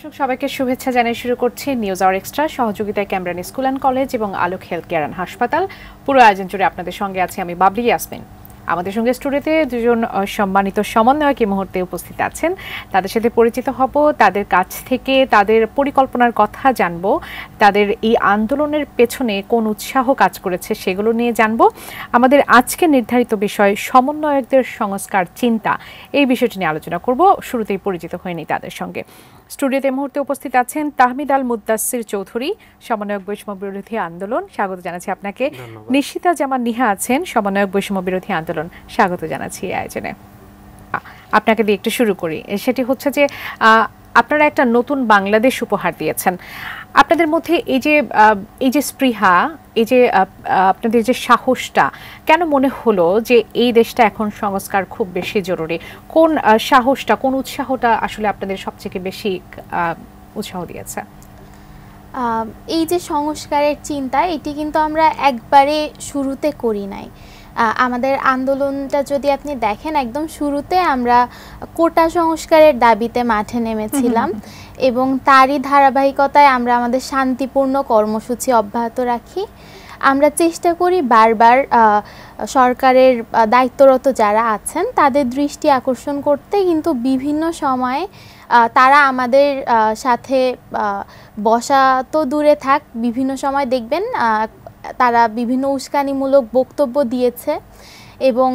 দর্শক সবাইকে শুভেচ্ছা জানিয়ে শুরু করছি নিউজ আওয়ার এক্সট্রা সহযোগিতায় ক্যামব্রিয়ান স্কুল অ্যান্ড কলেজ এবং আলোক হেলথ কেয়ার অ্যান্ড হাসপাতাল। পুরো আয়োজন জুড়ে আপনাদের সঙ্গে আছি আমি বাবলি ইয়াসমিন। আমাদের সঙ্গে স্টুডিওতে দুজন সম্মানিত সমন্বয়ক এই মুহূর্তে উপস্থিত আছেন। তাদের সাথে পরিচিত হব, তাদের কাছ থেকে তাদের পরিকল্পনার কথা জানবো, তাদের এই আন্দোলনের পেছনে কোন উৎসাহ কাজ করেছে সেগুলো নিয়ে জানবো। আমাদের আজকে নির্ধারিত বিষয় সমন্বয়কদের সংস্কার চিন্তা, এই বিষয়টি নিয়ে আলোচনা করব। শুরুতেই পরিচিত হয়নি তাদের সঙ্গে। স্টুডিওতে মুহূর্তে উপস্থিত আছেন তাহমিদ আল মুদ্দাসির চৌধুরী, সমন্বয়ক বৈষম্য বিরোধী আন্দোলন, স্বাগত জানাচ্ছি আপনাকে। নিশিতা জামান নিহা আছেন, সমন্বয়ক বৈষম্য বিরোধী আন্দোলন, স্বাগত জানাচ্ছি এই আয়োজনে। আপনাকে দিয়ে একটু শুরু করি, সেটি হচ্ছে যে আপনারা একটা নতুন বাংলাদেশ উপহার দিয়েছেন। আপনাদের মধ্যে এই যে স্পৃহা, এই যে আপনাদের যে সাহসটা, কেন মনে হলো যে এই দেশটা এখন সংস্কার খুব বেশি জরুরি? কোন সাহসটা, কোন উৎসাহটা আসলে আপনাদের সবচেয়ে বেশি উৎসাহ দিয়েছে? এই যে সংস্কারের চিন্তা, এটি কিন্তু আমরা একবারে শুরুতে করি নাই। আমাদের আন্দোলনটা যদি আপনি দেখেন, একদম শুরুতে আমরা কোটা সংস্কারের দাবিতে মাঠে নেমেছিলাম এবং তারই ধারাবাহিকতায় আমরা আমাদের শান্তিপূর্ণ কর্মসূচি অব্যাহত রাখি। আমরা চেষ্টা করি বারবার সরকারের দায়িত্বরত যারা আছেন তাদের দৃষ্টি আকর্ষণ করতে, কিন্তু বিভিন্ন সময়ে তারা আমাদের সাথে বসা তো দূরে থাক, বিভিন্ন সময় দেখবেন তারা বিভিন্ন উস্কানিমূলক বক্তব্য দিয়েছে এবং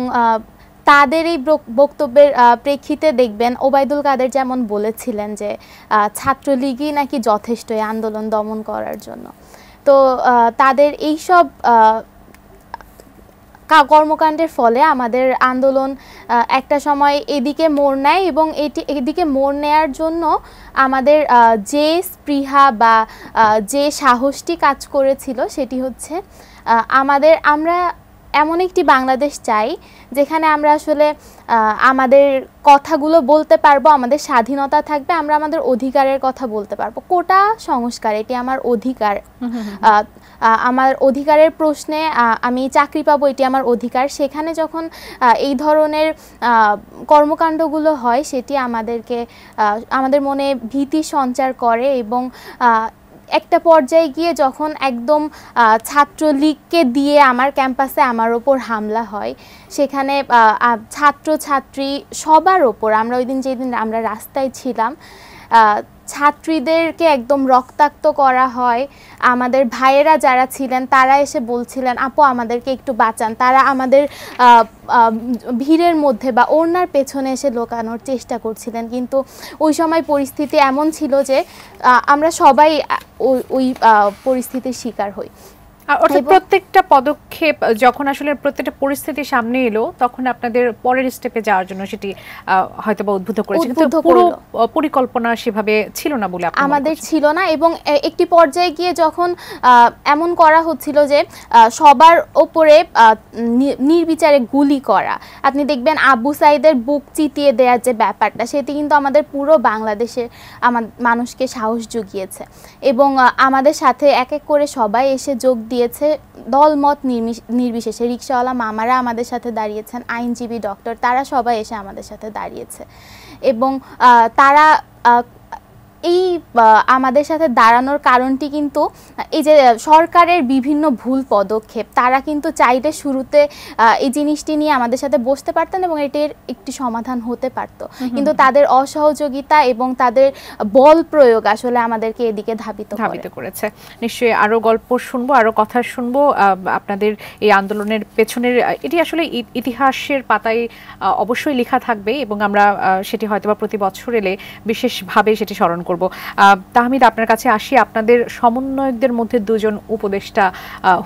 তাদের এই বক্তব্যের প্রেক্ষিতে দেখবেন ওবায়দুল কাদের যেমন বলেছিলেন যে ছাত্রলীগই নাকি যথেষ্ট এই আন্দোলন দমন করার জন্য। তো তাদের এইসব কর্মকাণ্ডের ফলে আমাদের আন্দোলন একটা সময় এদিকে মোড় নেয় এবং এদিকে মোড় নেয়ার জন্য আমাদের যে স্পৃহা বা যে সাহসটি কাজ করেছিল সেটি হচ্ছে আমরা এমন একটি বাংলাদেশ চাই যেখানে আমরা আসলে আমাদের কথাগুলো বলতে পারবো, আমাদের স্বাধীনতা থাকবে, আমরা আমাদের অধিকারের কথা বলতে পারবো। কোটা সংস্কার এটি আমার অধিকার, আমার অধিকারের প্রশ্নে আমি চাকরি পাবো, এটি আমার অধিকার। সেখানে যখন এই ধরনের কর্মকাণ্ডগুলো হয় সেটি আমাদের মনে ভীতি সঞ্চার করে এবং একটা পর্যায়ে গিয়ে যখন একদম ছাত্রলীগকে দিয়ে আমার ক্যাম্পাসে আমার ওপর হামলা হয়, সেখানে ছাত্রছাত্রী সবার ওপর, আমরা ওই দিন যেদিন আমরা রাস্তায় ছিলাম, ছাত্রীদেরকে একদম রক্তাক্ত করা হয়। আমাদের ভাইয়েরা যারা ছিলেন তারা এসে বলছিলেন আপু আমাদেরকে একটু বাঁচান। তারা আমাদের ভিড়ের মধ্যে বা ওড়নার পেছনে এসে লুকানোর চেষ্টা করছিলেন, কিন্তু ওই সময় পরিস্থিতি এমন ছিল যে আমরা সবাই ওই পরিস্থিতির শিকার হই। অর্থাৎ প্রত্যেকটা পদক্ষেপ যখন আসলে প্রত্যেকটা পরিস্থিতি সামনে এলো, তখন আপনাদের পরের স্টেপে যাওয়ার জন্য সেটি হয়তো বা উদ্বুদ্ধ করেছে, কিন্তু পুরো পরিকল্পনা সেভাবে ছিল না বলে আমাদের ছিল না। এবং একটি পর্যায়ে গিয়ে যখন এমন করা হচ্ছিল যে সবার ওপরে নির্বিচারে গুলি করা, আপনি দেখবেন আবু সাইদের বুক চিতিয়ে দেওয়ার যে ব্যাপারটা, সেটি কিন্তু আমাদের পুরো বাংলাদেশের মানুষকে সাহস জুগিয়েছে এবং আমাদের সাথে এক এক করে সবাই এসে যোগ দিয়েছে, দলমত নির্বিশেষে। রিকশাওয়ালা মামারা আমাদের সাথে দাঁড়িয়েছেন, আইনজীবী, ডক্টর, তারা সবাই এসে আমাদের সাথে দাঁড়িয়েছে এবং তারা এই আমাদের সাথে দাঁড়ানোর কারণটি কিন্তু এই যে সরকারের বিভিন্ন ভুল পদক্ষেপ, তারা কিন্তু চাইলে শুরুতে এই জিনিসটি নিয়ে আমাদের সাথে বসতে পারতেন এবং এটির একটি সমাধান হতে পারত, কিন্তু তাদের অসহযোগিতা এবং তাদের বল প্রয়োগ আসলে আমাদেরকে এদিকে ধাবিত করেছে। নিশ্চয়ই আরো গল্প শুনবো, আরো কথা শুনবো আপনাদের এই আন্দোলনের পেছনের। এটি আসলে ইতিহাসের পাতায় অবশ্যই লেখা থাকবে এবং আমরা সেটি হয়তোবা প্রতি বছর এলে বিশেষভাবে সেটি স্মরণ করব। তাহমিদ, আপনার কাছে আসি। আপনাদের সমন্বয়কদের মধ্যে দুজন উপদেষ্টা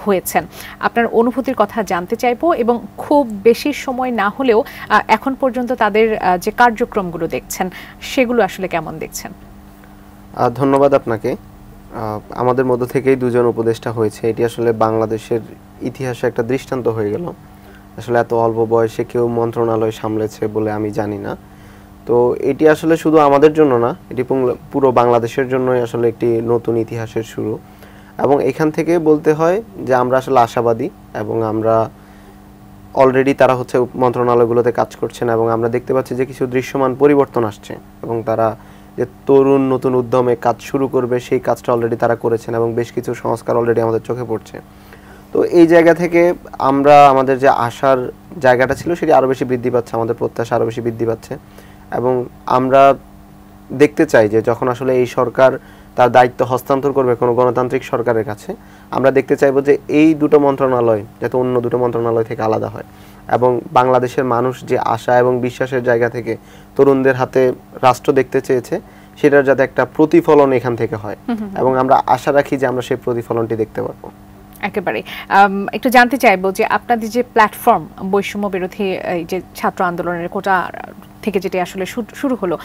হয়েছেন, আপনার অনুভূতির কথা জানতে চাইবো এবং খুব বেশি সময় না হলেও এখন পর্যন্ত তাদের যে কার্যক্রমগুলো দেখছেন সেগুলো আসলে কেমন দেখছেন? ধন্যবাদ আপনাকে। আমাদের মধ্য থেকেই দুজন উপদেষ্টা হয়েছে, এটি আসলে বাংলাদেশের ইতিহাসে একটা দৃষ্টান্ত হয়ে গেল। আসলে এত অল্প বয়সে কেউ মন্ত্রণালয় সামলেছে বলে আমি জানি না। তো এটি আসলে শুধু আমাদের জন্য না, এটি পুরো বাংলাদেশের জন্যই আসলে একটি নতুন ইতিহাসের শুরু। এবং এখান থেকে বলতে হয় যে আমরা আসলে আশাবাদী এবং আমরা অলরেডি তারা মন্ত্রণালয়গুলোতে কাজ করছেন এবং আমরা দেখতে পাচ্ছি যে কিছু দৃশ্যমান পরিবর্তন আসছে এবং তারা যে তরুণ নতুন উদ্যমে কাজ শুরু করবে, সেই কাজটা অলরেডি তারা করেছেন এবং বেশ কিছু সংস্কার অলরেডি আমাদের চোখে পড়ছে। তো এই জায়গা থেকে আমরা আমাদের যে আশার জায়গাটা ছিল সেটি আরও বেশি বৃদ্ধি পাচ্ছে, আমাদের প্রত্যাশা আরও বেশি বৃদ্ধি পাচ্ছে এবং আমরা দেখতে চাই যে যখন আসলে এই সরকার তার দায়িত্ব হস্তান্তর করবে কোনো গণতান্ত্রিক সরকারের কাছে, আমরা দেখতে চাইবো যে এই দুটো মন্ত্রণালয় যাতে অন্য দুটো মন্ত্রণালয় থেকে আলাদা হয় এবং বাংলাদেশের মানুষ যে আশা এবং বিশ্বাসের জায়গা থেকে তরুণদের হাতে রাষ্ট্র দেখতে চেয়েছে সেটার যাতে একটা প্রতিফলন এখান থেকে হয় এবং আমরা আশা রাখি যে আমরা সেই প্রতিফলনটি দেখতে পারবো। একেবারে একটু জানতে চাইবো যে আপনাদের যে প্ল্যাটফর্ম বৈষম্য বিরোধী এই যে ছাত্র আন্দোলনের কোটা থেকে যেটা আসলে শুরু হলো,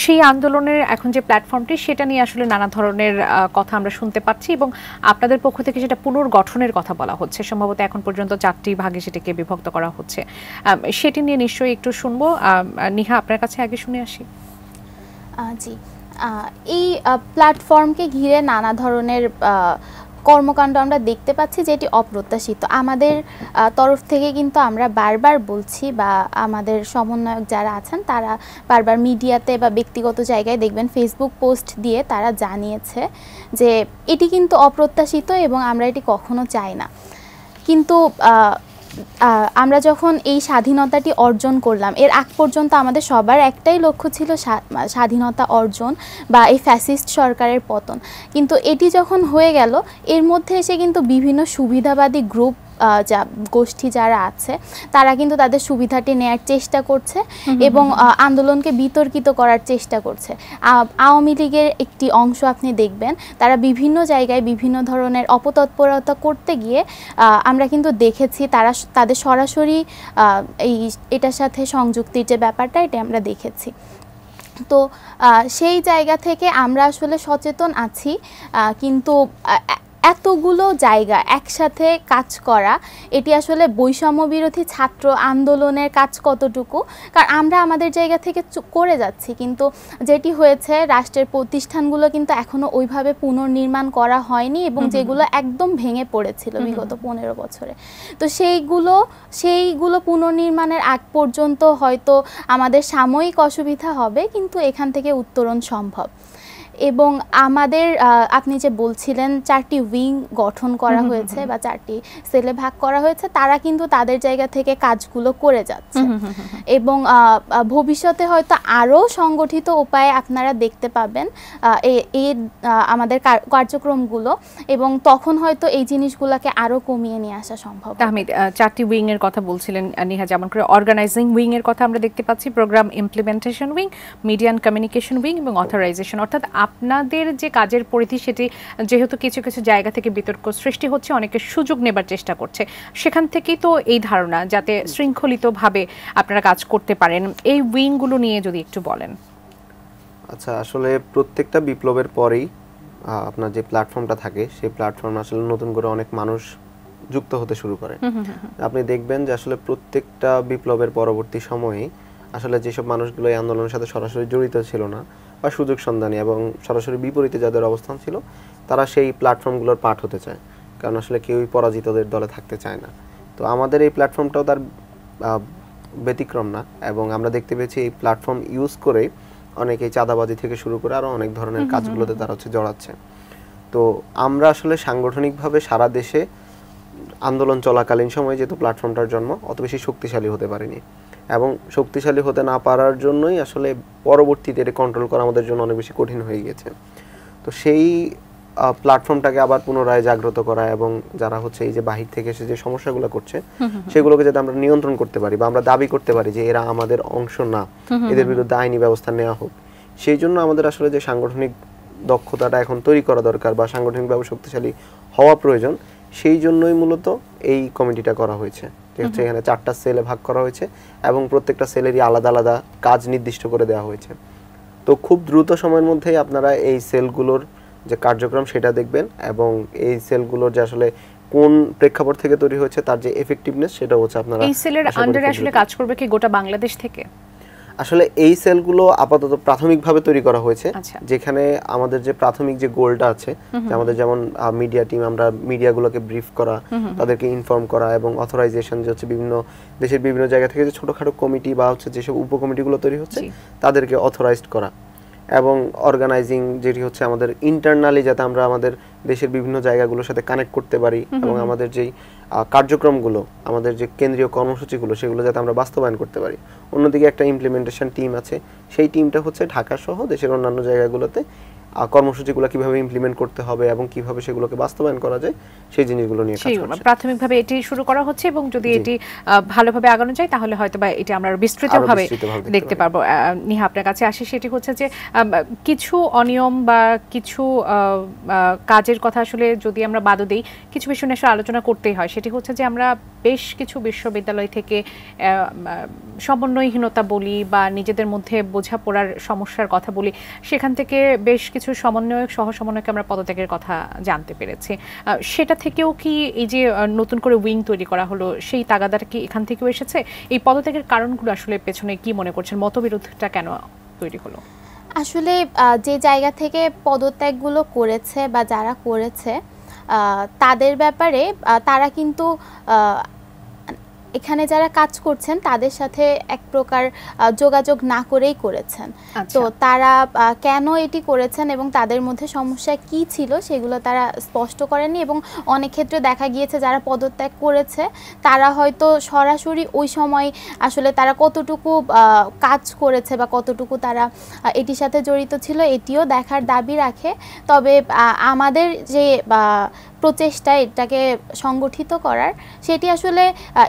সেই আন্দোলনের এখন যে প্ল্যাটফর্মটি সেটা নিয়ে আসলে নানা ধরনের কথা আমরা শুনতে পাচ্ছি এবং আপনাদের পক্ষ থেকে সেটা পুনর্গঠনের কথা বলা হচ্ছে। সম্ভবত এখন পর্যন্ত 4টি ভাগে সেটাকে বিভক্ত করা হচ্ছে। সেটি নিয়ে নিশ্চয়ই একটু শুনবো। নিহা, আপনার কাছে আগে শুনে আসি। জি, এই প্ল্যাটফর্মকে ঘিরে নানা ধরনের কর্মকাণ্ড আমরা দেখতে পাচ্ছি যেটি অপ্রত্যাশিত। আমাদের তরফ থেকে কিন্তু আমরা বারবার বলছি, বা আমাদের সমন্বয়ক যারা আছেন তারা বারবার মিডিয়াতে বা ব্যক্তিগত জায়গায় দেখবেন ফেসবুক পোস্ট দিয়ে তারা জানিয়েছে যে এটি কিন্তু অপ্রত্যাশিত এবং আমরা এটি কখনো চাই না। কিন্তু আমরা যখন এই স্বাধীনতাটি অর্জন করলাম, এর আগ পর্যন্ত আমাদের সবার একটাই লক্ষ্য ছিল স্বাধীনতা অর্জন বা এই ফ্যাসিস্ট সরকারের পতন। কিন্তু এটি যখন হয়ে গেল, এর মধ্যে এসে কিন্তু বিভিন্ন সুবিধাবাদী গ্রুপ যা গোষ্ঠী যারা আছে তারা কিন্তু তাদের সুবিধাটি নেয়ার চেষ্টা করছে এবং আন্দোলনকে বিতর্কিত করার চেষ্টা করছে। আওয়ামী লীগের একটি অংশ আপনি দেখবেন তারা বিভিন্ন জায়গায় বিভিন্ন ধরনের অপতৎপরতা করতে গিয়ে আমরা কিন্তু দেখেছি তারা তাদের সরাসরি এটার সাথে সংযুক্তির যে ব্যাপারটা এটা আমরা দেখেছি। তো সেই জায়গা থেকে আমরা আসলে সচেতন আছি, কিন্তু এতগুলো জায়গা একসাথে কাজ করা এটি আসলে বৈষম্য বিরোধী ছাত্র আন্দোলনের কাজ কতটুকু, কারণ আমরা আমাদের জায়গা থেকে করে যাচ্ছি, কিন্তু যেটি হয়েছে রাষ্ট্রের প্রতিষ্ঠানগুলো কিন্তু এখনো ওইভাবে পুনর্নির্মাণ করা হয়নি এবং যেগুলো একদম ভেঙে পড়েছিল বিগত 15 বছরে। তো সেইগুলো পুনর্নির্মাণের আগ পর্যন্ত হয়তো আমাদের সাময়িক অসুবিধা হবে, কিন্তু এখান থেকে উত্তরণ সম্ভব। এবং আমাদের আপনি যে বলছিলেন 4টি উইং গঠন করা হয়েছে বা 4টি সেলে ভাগ করা হয়েছে, তারা কিন্তু তাদের জায়গা থেকে কাজগুলো করে যাচ্ছে এবং ভবিষ্যতে হয়তো আরও সংগঠিত উপায়ে আপনারা দেখতে পাবেন এই আমাদের কার্যক্রমগুলো এবং তখন হয়তো এই জিনিসগুলোকে আরও কমিয়ে নিয়ে আসা সম্ভব। তাহমিদ, 4টি উইং এর কথা বলছিলেন নিহা, যেমন করে অর্গানাইজিং উইং এর কথা আমরা দেখতে পাচ্ছি, program implementation wing, media and communication wing এবং অথরাইজেশন। অর্থাৎ আপনাদের যে কাজের পরিধি সেটি যেহেতু কিছু কিছু জায়গা থেকে বিতর্ক সৃষ্টি হচ্ছে, অনেকে সুযোগ নেবার চেষ্টা করছে, সেখান থেকেই তো এই ধারণা যাতে শৃঙ্খলিতভাবে আপনারা কাজ করতে পারেন। এই উইংগুলো নিয়ে যদি একটু বলেন। আচ্ছা, আসলে প্রত্যেকটা বিপ্লবের পরেই আপনার যে প্ল্যাটফর্মটা থাকে সেই প্ল্যাটফর্ম আসলে নতুন করে অনেক মানুষ যুক্ত হতে শুরু করে। আপনি দেখবেন যে আসলে প্রত্যেকটা বিপ্লবের পরবর্তী সময়ে আসলে যেসব মানুষগুলো এই আন্দোলনের সাথে সরাসরি জড়িত ছিল না বা সুযোগ সন্ধানী এবং সরাসরি বিপরীতে যাদের অবস্থান ছিল, তারা সেই প্ল্যাটফর্মগুলোর পার্ট হতে চায়, কারণ আসলে কেউই পরাজিতদের দলে থাকতে চায় না। তো আমাদের এই প্ল্যাটফর্মটাও তার ব্যতিক্রম না এবং আমরা দেখতে পেয়েছি এই প্ল্যাটফর্ম ইউজ করে অনেকেই চাঁদাবাজি থেকে শুরু করে আরও অনেক ধরনের কাজগুলোতে তারা জড়াচ্ছে। তো আমরা আসলে সাংগঠনিকভাবে সারা দেশে আন্দোলন চলাকালীন সময়ে যেহেতু প্ল্যাটফর্মটার জন্ম, অত বেশি শক্তিশালী হতে পারিনি এবং শক্তিশালী হতে না পারার জন্যই আসলে পরবর্তীতে এটা কন্ট্রোল করা আমাদের জন্য অনেক বেশি কঠিন হয়ে গেছে। তো সেই প্ল্যাটফর্মটাকে আবার পুনরায় জাগ্রত করা এবং যারা হচ্ছে এই যে বাহির থেকে এসে যে সমস্যাগুলো করছে সেগুলোকে যাতে আমরা নিয়ন্ত্রণ করতে পারি বা আমরা দাবি করতে পারি যে এরা আমাদের অংশ না, এদের বিরুদ্ধে আইনি ব্যবস্থা নেওয়া হোক, সেই জন্য আমাদের আসলে যে সাংগঠনিক দক্ষতাটা এখন তৈরি করা দরকার বা সাংগঠনিকভাবে শক্তিশালী হওয়া প্রয়োজন, সেই জন্যই মূলত এই কমিটিটা করা হয়েছে। ঠিক আছে, এখানে 4টা সেলে ভাগ করা হয়েছে এবং প্রত্যেকটা সেলেরই আলাদা আলাদা কাজ নির্দিষ্ট করে দেওয়া হয়েছে। তো খুব দ্রুত সময়ের মধ্যেই আপনারা এই সেলগুলোর যে কার্যক্রম সেটা দেখবেন এবং এই সেলগুলোর যে আসলে কোন প্রেক্ষাপট থেকে তৈরি হয়েছে তার যে এফেক্টিভনেস সেটা হচ্ছে আপনারা এই সেলের আন্ডারে আসলে কাজ করবে কি গোটা বাংলাদেশ থেকে? আসলে এই সেলগুলো আপাতত প্রাথমিকভাবে তৈরি করা হয়েছে, যেখানে আমাদের যে প্রাথমিক যে গোলটা আছে, আমাদের যেমন মিডিয়া টিম, আমরা মিডিয়াগুলোকে ব্রিফ করা, তাদেরকে ইনফর্ম করা এবং অথরাইজেশন যে হচ্ছে বিভিন্ন দেশের বিভিন্ন জায়গা থেকে যে ছোটখাটো কমিটি বা হচ্ছে যেসব উপকমিটিগুলো তৈরি হচ্ছে তাদেরকে অথরাইজড করা এবং অর্গানাইজিং যেটি হচ্ছে আমাদের ইন্টারনালি যাতে আমরা আমাদের দেশের বিভিন্ন জায়গাগুলোর সাথে কানেক্ট করতে পারি এবং আমাদের যেই কার্যক্রমগুলো আমাদের যে কেন্দ্রীয় কর্মসূচিগুলো সেগুলো যাতে আমরা বাস্তবায়ন করতে পারি। অন্যদিকে একটা ইমপ্লিমেন্টেশন টিম আছে, সেই টিমটা হচ্ছে ঢাকা সহ দেশের অন্যান্য জায়গাগুলোতে কর্মসূচিগুলো কিভাবে ইমপ্লিমেন্ট করতে হবে এবং কিভাবে সেগুলোকে বাস্তবায়ন করা যায় সেই জিনিসগুলো নিয়ে কাজ করছে। প্রাথমিকভাবে এটি শুরু করা হচ্ছে এবং যদি এটি ভালোভাবে আগানো যায় তাহলে হয়তোবা এটি আমরা বিস্তৃতভাবে দেখতে পারবো। নিহা, আপনার কাছে আসি, সেটি হচ্ছে যে কিছু অনিয়ম বা কিছু কাজের কথা আসলে যদি আমরা বাদও দিই, কিছু বিষয় নিয়ে আলোচনা করতেই হয়। সেটি হচ্ছে যে আমরা বেশ কিছু বিশ্ববিদ্যালয় থেকে সমন্বয়হীনতা বলি বা নিজেদের মধ্যে বোঝাপড়ার সমস্যার কথা বলি, সেখান থেকে বেশ কিছু সমন্বয়ক সহ সমন্বয়কে আমরা পদত্যাগের কথা জানতে পেরেছি। সেটা থেকেও কি এই যে নতুন করে উইং তৈরি করা হলো সেই তাগাদাটা কি এখান থেকেও এসেছে? এই পদত্যাগের কারণগুলো আসলে পেছনে কি মনে করছেন, মতবিরোধটা কেন তৈরি হলো? আসলে যে জায়গা থেকে পদত্যাগগুলো করেছে বা যারা করেছে তাদের ব্যাপারে তারা কিন্তু এখানে যারা কাজ করছেন তাদের সাথে এক প্রকার যোগাযোগ না করেই করেছেন। তো তারা কেন এটি করেছেন এবং তাদের মধ্যে সমস্যা কি ছিল সেগুলো তারা স্পষ্ট করেননি, এবং অনেক ক্ষেত্রে দেখা গিয়েছে যারা পদত্যাগ করেছে তারা হয়তো সরাসরি ওই সময় আসলে তারা কতটুকু কাজ করেছে বা কতটুকু তারা এটির সাথে জড়িত ছিল এটিও দেখার দাবি রাখে। তবে আমাদের যে প্রচেষ্টা এটাকে সংগঠিত করার, সেটি আসলে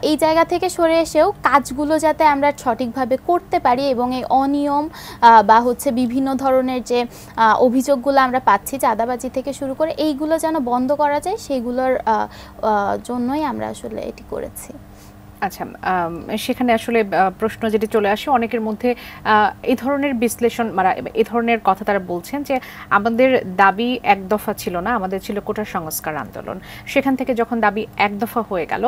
এই জায়গা থেকে সরে এসেও কাজগুলো যাতে আমরা সঠিকভাবে করতে পারি এবং এই অনিয়ম বা হচ্ছে বিভিন্ন ধরনের যে অভিযোগগুলো আমরা পাচ্ছি চাঁদাবাজি থেকে শুরু করে এইগুলো যেন বন্ধ করা যায়, সেগুলোর জন্যই আমরা আসলে এটি করেছি। আচ্ছা, সেখানে আসলে প্রশ্ন যেটি চলে আসে অনেকের মধ্যে এই ধরনের বিশ্লেষণ মানে এই ধরনের কথা তারা বলছেন যে আমাদের দাবি এক দফা ছিল না, আমাদের ছিল কোটা সংস্কার আন্দোলন। সেখান থেকে যখন দাবি এক দফা হয়ে গেল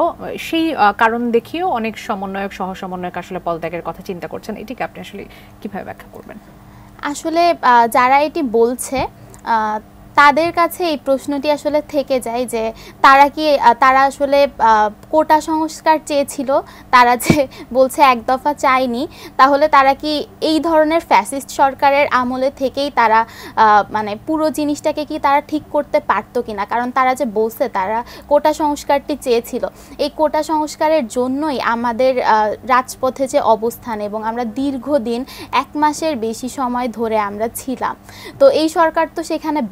সেই কারণ দেখিয়েও অনেক সমন্বয়ক সহ সমন্বয়ক আসলে পদত্যাগের কথা চিন্তা করছেন। এটিকে আপনি আসলে কিভাবে ব্যাখ্যা করবেন? আসলে যারা এটি বলছে তাদের কাছে এই প্রশ্নটি আসলে থেকে যায় যে তারা আসলে কোটা সংস্কার চেয়েছিল, তারা যে বলছে এক দফা চায়নি, তাহলে তারা কি এই ধরনের ফ্যাসিস্ট সরকারের আমলে থেকেই তারা মানে পুরো জিনিসটাকে কি তারা ঠিক করতে পারতো কিনা? কারণ তারা যে বলছে তারা কোটা সংস্কারটি চেয়েছিল, এই কোটা সংস্কারের জন্যই আমাদের রাজপথে যে অবস্থান এবং আমরা দীর্ঘদিন 1 মাসের বেশি সময় ধরে আমরা ছিলাম। তো এই সরকার তো সেখানে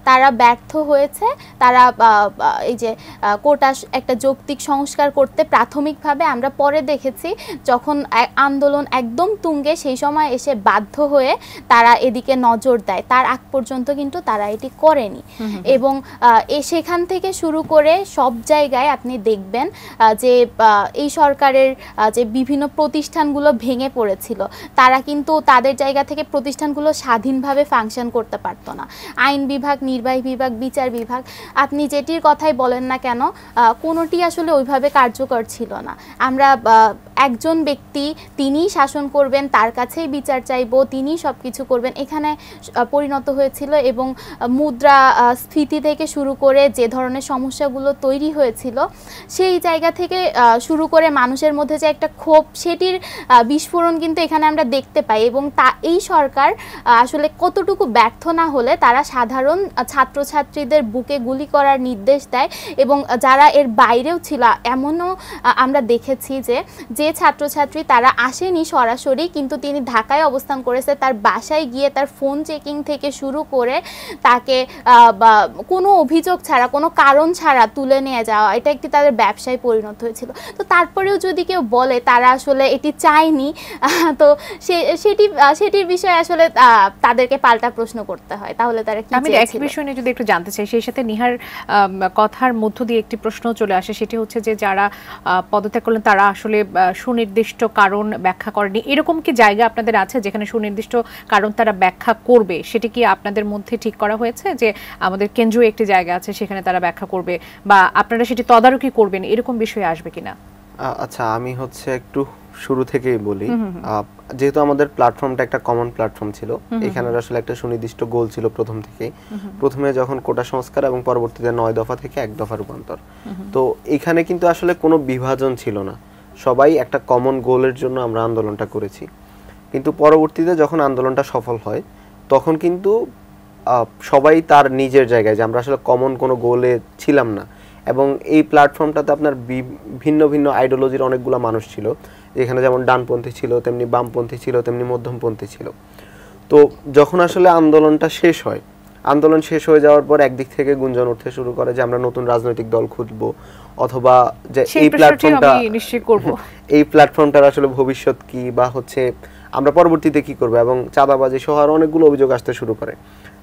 তারা ব্যর্থ হয়েছে। তারা এই যে কোটা একটা যৌক্তিক সংস্কার করতে প্রাথমিকভাবে আমরা পরে দেখেছি যখন আন্দোলন একদম তুঙ্গে সেই সময় এসে বাধ্য হয়ে তারা এদিকে নজর দেয়, তার আগ পর্যন্ত কিন্তু তারা এটি করেনি। এবং সেখান থেকে শুরু করে সব জায়গায় আপনি দেখবেন যে এই সরকারের যে বিভিন্ন প্রতিষ্ঠানগুলো ভেঙে পড়েছিল, তারা কিন্তু তাদের জায়গা থেকে প্রতিষ্ঠানগুলো স্বাধীনভাবে ফাংশন করতে পারতো না। আইন বিভাগ, নির্বাহী বিভাগ, বিচার বিভাগ, আপনি যেটির কথাই বলেন না কেন কোনোটি আসলে ওইভাবে কার্যকর ছিল না। আমরা একজন ব্যক্তি তিনিই শাসন করবেন, তার কাছেই বিচার চাইবো, তিনিই সব কিছু করবেন, এখানে পরিণত হয়েছিল। এবং মুদ্রাস্ফীতি থেকে শুরু করে যে ধরনের সমস্যাগুলো তৈরি হয়েছিল সেই জায়গা থেকে শুরু করে মানুষের মধ্যে যে একটা ক্ষোভ, সেটির বিস্ফোরণ কিন্তু এখানে আমরা দেখতে পাই। এবং এই সরকার আসলে কতটুকু ব্যর্থ না হলে তারা সাধারণ ছাত্রছাত্রীদের বুকে গুলি করার নির্দেশ দেয়, এবং যারা এর বাইরেও ছিল এমনও আমরা দেখেছি যে ছাত্রছাত্রী তারা আসেনি সরাসরি, কিন্তু তিনি ঢাকায় অবস্থান করেছে, তার বাসায় গিয়ে তার ফোন চেকিং থেকে শুরু করে তাকে কোনো অভিযোগ ছাড়া, কোনো কারণ ছাড়া তুলে নিয়ে যাওয়া, এটা একটি তাদের ব্যবসায় পরিণত হয়েছিল। তো তারপরেও যদি কেউ বলে তারা আসলে এটি চায়নি, তো সেটির বিষয়ে আসলে তাদেরকে পাল্টা প্রশ্ন করতে হয়, তাহলে তারা কি আমি এক বিষয় নিয়ে যদি একটু জানতে চাই, সেই সাথে নিহার কথার মধ্য দিয়ে একটি প্রশ্ন চলে আসে, সেটি হচ্ছে যে যারা পদত্যাগ করলেন তারা আসলে সুনির্দিষ্ট কারণ ব্যাখ্যা করেনি। এরকম কি জায়গা আপনাদের আছে যেখানে সুনির্দিষ্ট কারণ তারা ব্যাখ্যা করবে? সেটি কি আপনাদের মধ্যে ঠিক করা হয়েছে যে আমাদের কেন্দ্রীয় একটি জায়গা আছে সেখানে তারা ব্যাখ্যা করবে, বা আপনারা সেটি তদারকি করবেন, এরকম বিষয় আসবে কিনা? আচ্ছা, আমি হচ্ছে একটু শুরু থেকেই বলি। যেহেতু আমাদের প্ল্যাটফর্মটা একটা কমন প্ল্যাটফর্ম ছিল, এখানে আসলে একটা সুনির্দিষ্ট গোল ছিল প্রথম থেকেই। প্রথমে যখন কোটা সংস্কার এবং পরবর্তীতে 9 দফা থেকে 1 দফা রূপান্তর, তো এখানে কিন্তু আসলে কোনো বিভাজন ছিল না, সবাই একটা কমন গোলের জন্য আমরা আন্দোলনটা করেছি। কিন্তু পরবর্তীতে যখন আন্দোলনটা সফল হয় তখন কিন্তু সবাই তার নিজের জায়গায়, যে আমরা আসলে কমন কোনো গোলে ছিলাম না। এবং এই প্ল্যাটফর্মটাতে আপনার ভিন্ন ভিন্ন আইডিওলজির অনেকগুলো মানুষ ছিল, যেখানে যেমন ডানপন্থী ছিল, তেমনি বামপন্থী ছিল, তেমনি মধ্যমপন্থী ছিল। তো যখন আসলে আন্দোলনটা শেষ হয়, আন্দোলন শেষ হয়ে যাওয়ার পর একদিক থেকে গুঞ্জন উঠতে শুরু করে যে আমরা নতুন রাজনৈতিক দল খুঁজব, অথবা যে এই প্ল্যাটফর্মটা এই প্ল্যাটফর্মটার আসলে ভবিষ্যৎ কি, বা হচ্ছে আমরা পরবর্তীতে কি করব, এবং চাঁদাবাজি সহ আরো অনেকগুলো অভিযোগ আসতে শুরু করে।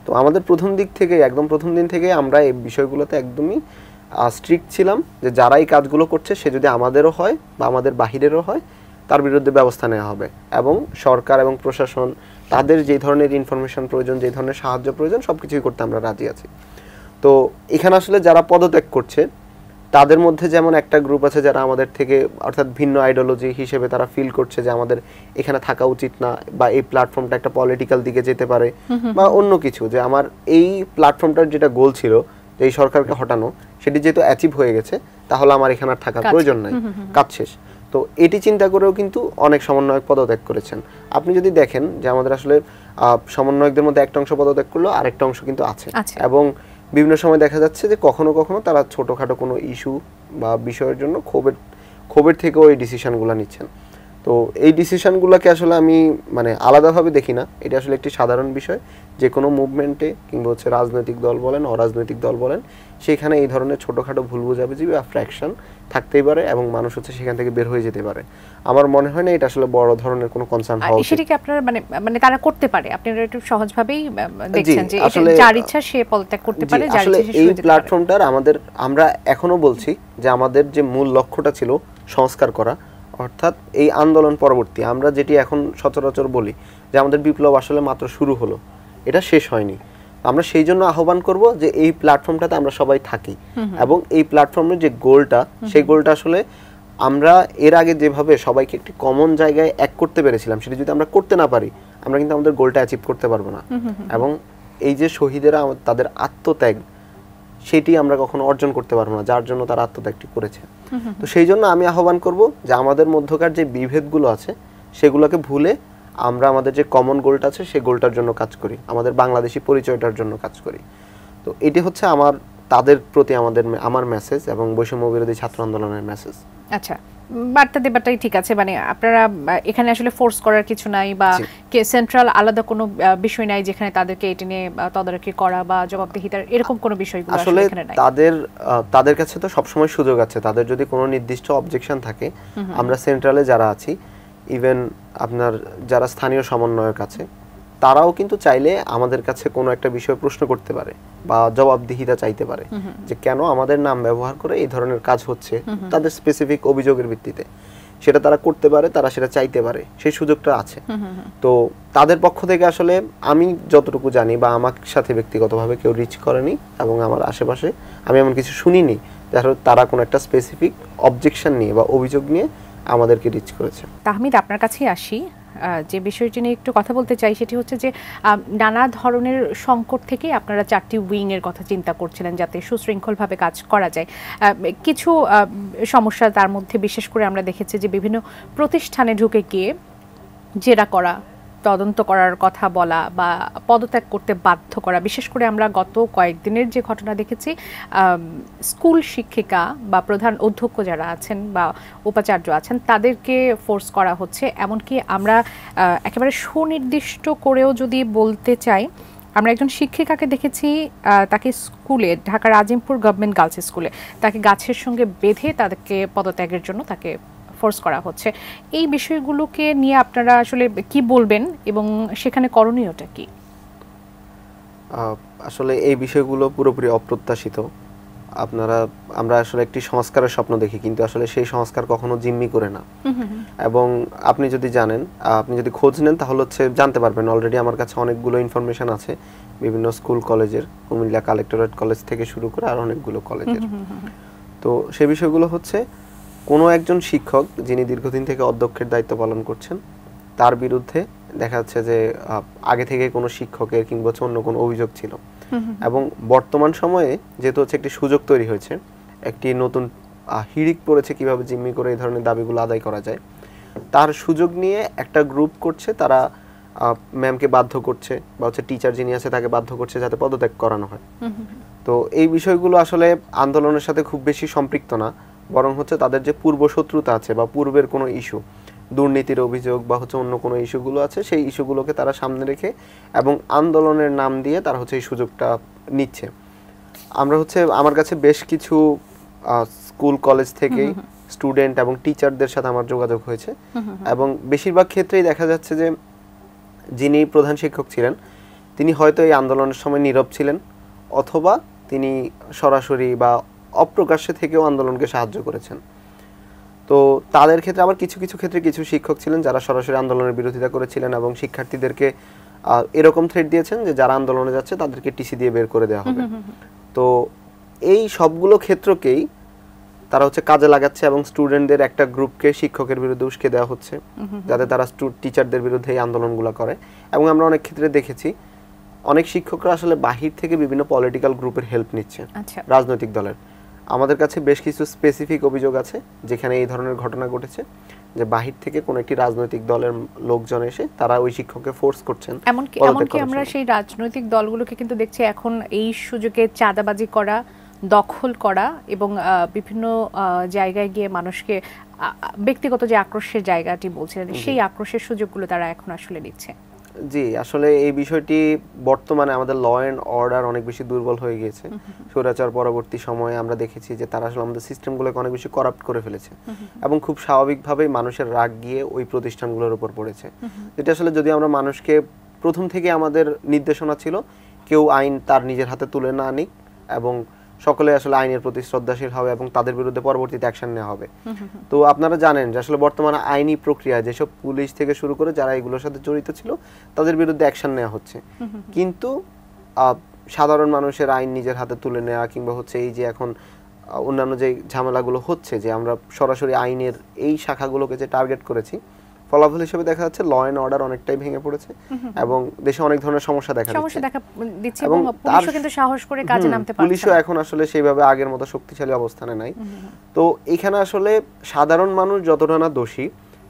তো আমাদের প্রথম দিক থেকে, একদম প্রথম দিন থেকে আমরা এই বিষয়গুলোতে একদমই স্ট্রিক্ট ছিলাম যে যারা এই কাজগুলো করছে সে যদি আমাদেরও হয় বা আমাদের বাহিরেরও হয়, তার বিরুদ্ধে ব্যবস্থা নেওয়া হবে। এবং সরকার এবং প্রশাসন তাদের যে ধরনের ইনফরমেশন প্রয়োজন, যে ধরনের সাহায্য প্রয়োজন, সবকিছুই করতে আমরা রাজি আছি। তো এখানে আসলে যারা পদত্যাগ করছে তাদের মধ্যে যেমন একটা গ্রুপ আছে যারা আমাদের থেকে, অর্থাৎ ভিন্ন আইডিওলজি হিসেবে তারা ফিল করছে যে আমাদের এখানে থাকা উচিত না, বা এই প্ল্যাটফর্মটা একটা পলিটিক্যাল দিকে যেতে পারে, বা অন্য কিছু, যে আমার এই প্ল্যাটফর্মটার যেটা গোল ছিল যে এই সরকারকে হটানো, সেটি যেহেতু অ্যাচিভ হয়ে গেছে, তাহলে আমার এখানে আর থাকার প্রয়োজন নাই, কাজ শেষ। তো এটি চিন্তা করেও কিন্তু অনেক সমন্বয়ক পদত্যাগ করেছেন। আপনি যদি দেখেন যে আমাদের আসলে সমন্বয়কদের মধ্যে একটা অংশ পদত্যাগ করলো, আরেকটা অংশ কিন্তু আছে। এবং বিভিন্ন সময় দেখা যাচ্ছে যে কখনো কখনো তারা ছোটোখাটো কোনো ইস্যু বা বিষয়ের জন্য ক্ষোভের থেকেও এই ডিসিশনগুলো নিচ্ছেন। তো এই ডিসিশনগুলোকে আসলে আমি মানে আলাদাভাবে দেখি না, এটা আসলে একটি সাধারণ বিষয়। যে কোনো মুভমেন্টে কিংবা হচ্ছে রাজনৈতিক দল বলেন, অরাজনৈতিক দল বলেন, সেখানে এই ধরনের ছোটোখাটো ভুল বোঝাবুঝি বা ফ্র্যাকশন থাকতেই পারে, এবং মানুষ হচ্ছে সেখান থেকে বের হয়ে যেতে পারে। আমার মনে হয় না এটা আসলে বড় ধরনের কোনো কনসার্ন হওয়া উচিত। সেটা কি আপনারা মানে তারা করতে পারে, আপনারা একটু সহজভাবেই দেখছেন যে যার ইচ্ছা সে পদত্যাগ করতে পারে, যার ইচ্ছা সে এই প্ল্যাটফর্মটার আমরা এখনো বলছি যে আমাদের যে মূল লক্ষ্যটা ছিল সংস্কার করা, অর্থাৎ এই আন্দোলন পরবর্তী আমরা যেটি এখন সচরাচর বলি যে আমাদের বিপ্লব আসলে মাত্র শুরু হলো, এটা শেষ হয়নি। আমরা সেই জন্য আহ্বান করব যে এই প্ল্যাটফর্মটাতে আমরা সবাই থাকি, এবং এই প্ল্যাটফর্মের যে গোলটা, সেই গোলটা আসলে আমরা এর আগে যেভাবে সবাইকে একটি কমন জায়গায় এক করতে পেরেছিলাম, সেটা যদি আমরা করতে না পারি, আমরা কিন্তু আমাদের গোলটা অ্যাচিভ করতে পারবো না। এবং এই যে শহীদেরা তাদের আত্মত্যাগ, সেটি আমরা কখনো অর্জন করতে পারবো না, যার জন্য তারা আত্মত্যাগটি করেছে। তো সেই জন্য আমি আহ্বান করব যে আমাদের মধ্যকার যে বিভেদগুলো আছে সেগুলোকে ভুলে আমরা আমাদের যে কমন গোলটা আছে সেই গোলটার জন্য কাজ করি, আমাদের বাংলাদেশি পরিচয়টার জন্য কাজ করি। তো এটি হচ্ছে তাদের প্রতি আমার মেসেজ, এবং বৈষম্য বিরোধী ছাত্র আন্দোলনের মেসেজ। আচ্ছা, বার্তা দেবাটাই ঠিক আছে, মানে আপনারা এখানে আসলে ফোর্স করার কিছু নাই, বা সেন্ট্রাল আলাদা কোনো বিষয় নাই যেখানে তাদেরকে এটি নিয়ে তদারকি করা বা জবাবদিহিতার এরকম কোনো বিষয়গুলো আসলে এখানে নাই। তাদের কাছে তো সবসময় সুযোগ আছে, তাদের যদি কোনো নির্দিষ্ট অবজেকশন থাকে, আমরা সেন্ট্রালে যারা আছি, ইভেন আপনার যারা স্থানীয় সমন্বয়ক আছে, তারাও কিন্তু চাইলে আমাদের কাছে কোনো একটা বিষয় প্রশ্ন করতে পারে বা জবাবদিহিতা চাইতে পারে যে কেন আমাদের নাম ব্যবহার করে এই ধরনের কাজ হচ্ছে, তাদের স্পেসিফিক অভিযোগের ভিত্তিতে সেটা তারা করতে পারে, তারা সেটা চাইতে পারে, সেই সুযোগটা আছে। তো তাদের পক্ষ থেকে আসলে আমি যতটুকু জানি, বা আমার সাথে ব্যক্তিগতভাবে কেউ রিচ করেনি, এবং আমার আশেপাশে আমি এমন কিছু শুনিনি তারা কোনো একটা স্পেসিফিক অবজেকশন নিয়ে বা অভিযোগ নিয়ে আমাদেরকে রিচ করেছে। তাহমিদ, আপনার কাছেই আসি। যে বিষয়টি নিয়ে একটু কথা বলতে চাই সেটি হচ্ছে যে নানা ধরনের সংকট থেকে আপনারা 4টি উইং এর কথা চিন্তা করছিলেন যাতে সুশৃঙ্খলভাবে কাজ করা যায়। কিছু সমস্যা তার মধ্যে বিশেষ করে আমরা দেখেছি যে বিভিন্ন প্রতিষ্ঠানে ঢুকে গিয়ে জেরা করা, তদন্ত করার কথা বলা বা পদত্যাগ করতে বাধ্য করা। বিশেষ করে আমরা গত কয়েকদিনের যে ঘটনা দেখেছি, স্কুল শিক্ষিকা বা প্রধান অধ্যক্ষ যারা আছেন বা উপাচার্য আছেন তাদেরকে ফোর্স করা হচ্ছে। এমনকি আমরা একেবারে সুনির্দিষ্ট করেও যদি বলতে চাই, আমরা একজন শিক্ষিকাকে দেখেছি, তাকে স্কুলে, ঢাকার আজিমপুর গভর্নমেন্ট গার্লস স্কুলে তাকে গাছের সঙ্গে বেঁধে তাদেরকে পদত্যাগের জন্য তাকে ফোর্স করা হচ্ছে। এই বিষয়গুলোকে নিয়ে আপনারা আসলে কি বলবেন এবং সেখানে করণীয়টা কি? আসলে এই বিষয়গুলো পুরোপুরি অপ্রত্যাশিত। আমরা আসলে একটি সংস্কারের স্বপ্ন দেখি, কিন্তু আসলে সেই সংস্কার কখনো জিম্মি করে না। এবং আপনি যদি জানেন, আপনি যদি খোঁজ নেন তাহলে হচ্ছে জানতে পারবেন। অলরেডি আমার কাছে অনেকগুলো ইনফরমেশন আছে বিভিন্ন স্কুল কলেজের, কুমিল্লা কালেক্টরেট কলেজ থেকে শুরু করে আর অনেকগুলো কলেজের। তো সেই বিষয়গুলো হচ্ছে, কোনো একজন শিক্ষক যিনি দীর্ঘদিন থেকে অধ্যক্ষের দায়িত্ব পালন করছেন, তার বিরুদ্ধে দেখা যাচ্ছে যে আগে থেকে কোনো শিক্ষকের কিংবা অন্য কোনো অভিযোগ ছিল, এবং বর্তমান সময়ে যেহেতু হচ্ছে একটি সুযোগ তৈরি হয়েছে, একটি নতুন হিড়িক পড়েছে কিভাবে জিম্মি করে এই ধরনের দাবিগুলো আদায় করা যায়, তার সুযোগ নিয়ে একটা গ্রুপ করছে, তারা ম্যামকে বাধ্য করছে বা হচ্ছে টিচার যিনি আছে তাকে বাধ্য করছে যাতে পদত্যাগ করানো হয়। তো এই বিষয়গুলো আসলে আন্দোলনের সাথে খুব বেশি সম্পৃক্ত না, বরং হচ্ছে তাদের যে পূর্ব শত্রুতা আছে বা পূর্বের কোনো ইস্যু, দুর্নীতির অভিযোগ বা হচ্ছে অন্য কোনো ইস্যুগুলো আছে, সেই ইস্যুগুলোকে তারা সামনে রেখে এবং আন্দোলনের নাম দিয়ে তারা হচ্ছে এই সুযোগটা নিচ্ছে। আমরা হচ্ছে আমার কাছে বেশ কিছু স্কুল কলেজ থেকে স্টুডেন্ট এবং টিচারদের সাথে আমার যোগাযোগ হয়েছে এবং বেশিরভাগ ক্ষেত্রেই দেখা যাচ্ছে যে যিনি প্রধান শিক্ষক ছিলেন তিনি হয়তো এই আন্দোলনের সময় নীরব ছিলেন, অথবা তিনি সরাসরি বা অপ্রকাশ্যে থেকেও আন্দোলনকে সাহায্য করেছেন। তো তাদের ক্ষেত্রে আবার কিছু কিছু ক্ষেত্রে কিছু শিক্ষক ছিলেন যারা সরাসরি আন্দোলনের বিরোধিতা করেছিলেন এবং শিক্ষার্থীদেরকে এরকম থ্রেট দিয়েছেন যে যারা আন্দোলনে যাচ্ছে তাদেরকে টিসি দিয়ে বের করে দেওয়া হবে। তো এই সবগুলো ক্ষেত্রকেই তারা হচ্ছে কাজে লাগাচ্ছে এবং স্টুডেন্টদের একটা গ্রুপকে শিক্ষকের বিরুদ্ধে উস্কে দেওয়া হচ্ছে যাতে তারা টিচারদের বিরুদ্ধে এই আন্দোলনগুলো করে। এবং আমরা অনেক ক্ষেত্রে দেখেছি অনেক শিক্ষকরা আসলে বাহির থেকে বিভিন্ন পলিটিক্যাল গ্রুপের হেল্প নিচ্ছে, রাজনৈতিক দলের। আমাদের কাছে বেশ কিছু স্পেসিফিক অভিযোগ আছে যেখানে এই ধরনের ঘটনা ঘটেছে, যে বাহির থেকে কোন একটি রাজনৈতিক দলের লোকজন এসে তারা ওই শিক্ষককে ফোর্স করছেন। এমনকি আমরা সেই রাজনৈতিক দলগুলোকে কিন্তু দেখছি এখন এই সুযোগে চাঁদাবাজি করা, দখল করা এবং বিভিন্ন জায়গায় গিয়ে মানুষকে ব্যক্তিগত যে আক্রোশের জায়গাটি বলছিলেন সেই আক্রোশের সুযোগগুলো তারা এখন আসলে নিচ্ছে। জি, আসলে এই বিষয়টি বর্তমানে আমাদের ল অ্যান্ড অর্ডার অনেক বেশি দুর্বল হয়ে গিয়েছে। স্বৈরাচার পরবর্তী সময়ে আমরা দেখেছি যে তারা আসলে আমাদের সিস্টেমগুলোকে অনেক বেশি করাপ্ট করে ফেলেছে এবং খুব স্বাভাবিকভাবেই মানুষের রাগ গিয়ে ওই প্রতিষ্ঠানগুলোর উপর পড়েছে। যেটা আসলে যদি আমরা মানুষকে প্রথম থেকে আমাদের নির্দেশনা ছিল কেউ আইন তার নিজের হাতে তুলে না আনিক এবং সকলে আসলে আইনের প্রতি শ্রদ্ধাশীল হবে এবং তাদের বিরুদ্ধে পরবর্তীতে অ্যাকশন নেওয়া হবে। তো আপনারা জানেন যে আসলে বর্তমানে আইনি প্রক্রিয়া যেসব পুলিশ থেকে শুরু করে যারা এগুলোর সাথে জড়িত ছিল তাদের বিরুদ্ধে অ্যাকশন নেওয়া হচ্ছে, কিন্তু সাধারণ মানুষের আইন নিজের হাতে তুলে নেওয়া কিংবা হচ্ছে এই যে এখন অন্যান্য যে ঝামেলাগুলো হচ্ছে যে আমরা সরাসরি আইনের এই শাখাগুলোকে যে টার্গেট করেছি, ফলাফল হিসেবে দেখা যাচ্ছে ল অ্যান্ড অর্ডার অনেকটাই ভেঙে পড়েছে এবং দেশে অনেক ধরনের সমস্যা দেখা দিচ্ছে এবং পুলিশও কিন্তু সাহস করে কাজে নামতে পারছে। পুলিশও এখন আসলে সেইভাবে আগের মতো শক্তিশালী অবস্থানে নাই। তো এখানে আসলে সাধারণ মানুষ যতটা না দোষী,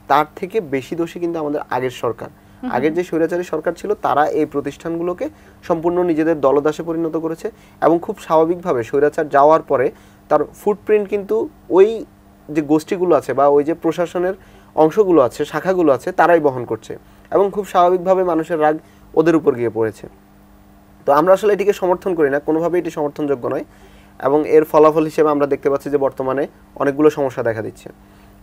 তার থেকে বেশি দোষী কিন্তু আমাদের আগের সরকার। আগের যে স্বৈরাচারী সরকার ছিল তারা এই প্রতিষ্ঠানগুলোকে সম্পূর্ণ নিজেদের দলদাসে পরিণত করেছে এবং খুব স্বাভাবিকভাবে স্বৈরাচার যাওয়ার পরে তার ফুটপ্রিন্ট কিন্তু ওই যে গোষ্ঠীগুলো আছে বা ওই যে প্রশাসনের অংশগুলো আছে, শাখাগুলো আছে, তারাই বহন করছে এবং খুব স্বাভাবিকভাবে মানুষের রাগ ওদের উপর গিয়ে পড়েছে। তো আমরা আসলে এটিকে সমর্থন করি না, কোনোভাবেই এটি সমর্থনযোগ্য নয় এবং এর ফলাফল হিসেবে আমরা দেখতে পাচ্ছি যে বর্তমানে অনেকগুলো সমস্যা দেখা দিচ্ছে।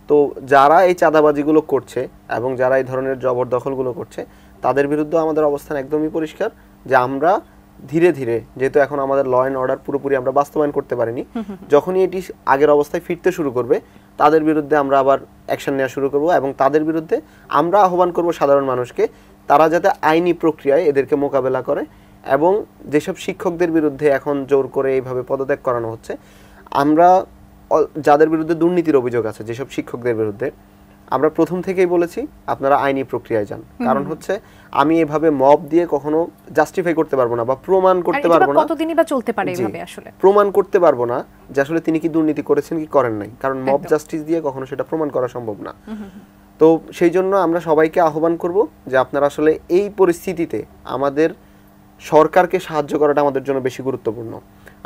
তো যারা এই চাঁদাবাজিগুলো করছে এবং যারা এই ধরনের জবরদখলগুলো করছে তাদের বিরুদ্ধে আমাদের অবস্থান একদমই পরিষ্কার যে আমরা ধীরে ধীরে, যেহেতু এখন আমাদের ল অ্যান্ড অর্ডার পুরোপুরি আমরা বাস্তবায়ন করতে পারিনি, যখনই এটি আগের অবস্থায় ফিরতে শুরু করবে তাদের বিরুদ্ধে আমরা আবার অ্যাকশন নেওয়া শুরু করব এবং তাদের বিরুদ্ধে আমরা আহ্বান করব সাধারণ মানুষকে তারা যাতে আইনি প্রক্রিয়ায় এদেরকে মোকাবেলা করে এবং যেসব শিক্ষকদের বিরুদ্ধে এখন জোর করে এইভাবে পদত্যাগ করানো হচ্ছে, আমরা যাদের বিরুদ্ধে দুর্নীতির অভিযোগ আছে যেসব শিক্ষকদের বিরুদ্ধে, আমরা প্রথম থেকেই বলেছি আপনারা আইনি প্রক্রিয়ায় যান। কারণ হচ্ছে আমি এভাবে মব দিয়ে কখনো জাস্টিফাই করতে পারবো না বা প্রমাণ করতে পারবো না, কতদিনই বা চলতে পারে এইভাবে, আসলে প্রমাণ করতে পারবো না যে আসলে তিনি কি দুর্নীতি করেছেন কি করেন নাই, কারণ মব জাস্টিস দিয়ে কখনো সেটা প্রমাণ করা সম্ভব না। তো সেই জন্য আমরা সবাইকে আহ্বান করব যে আপনারা আসলে এই পরিস্থিতিতে আমাদের সরকারকে সাহায্য করাটা আমাদের জন্য বেশি গুরুত্বপূর্ণ।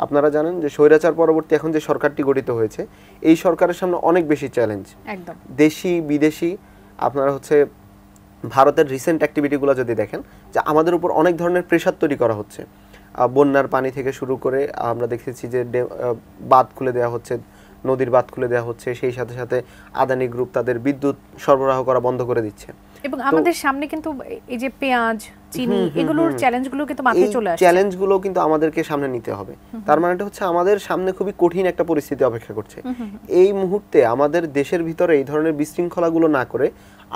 আপনারা জানেন যে স্বৈরাচার পরবর্তী এখন যে সরকারটি গঠিত হয়েছে এই সরকারের সামনে অনেক বেশি চ্যালেঞ্জ, একদম দেশি বিদেশি। আপনারা হচ্ছে ভারতের রিসেন্ট অ্যাক্টিভিটিগুলো যদি দেখেন যে আমাদের উপর অনেক ধরনের প্রেশার তৈরি করা হচ্ছে, বন্যার পানি থেকে শুরু করে আমরা দেখেছি যে বাঁধ খুলে দেওয়া হচ্ছে, নদীর বাঁধ খুলে দেওয়া হচ্ছে, সেই সাথে সাথে আদানি গ্রুপ তাদের বিদ্যুৎ সরবরাহ করা বন্ধ করে দিচ্ছে এবং আমাদের সামনে কিন্তু এই যে পেঁয়াজ, চিনি, এগুলোর চ্যালেঞ্জগুলো কিন্তু মাথায় চলে আসছে। চ্যালেঞ্জগুলো কিন্তু আমাদেরকে সামনে নিতে হবে। তার মানেটা হচ্ছে আমাদের সামনে খুবই কঠিন একটা পরিস্থিতি অপেক্ষা করছে। এই মুহূর্তে আমাদের দেশের ভিতরে এই ধরনের বিশৃঙ্খলাগুলো না করে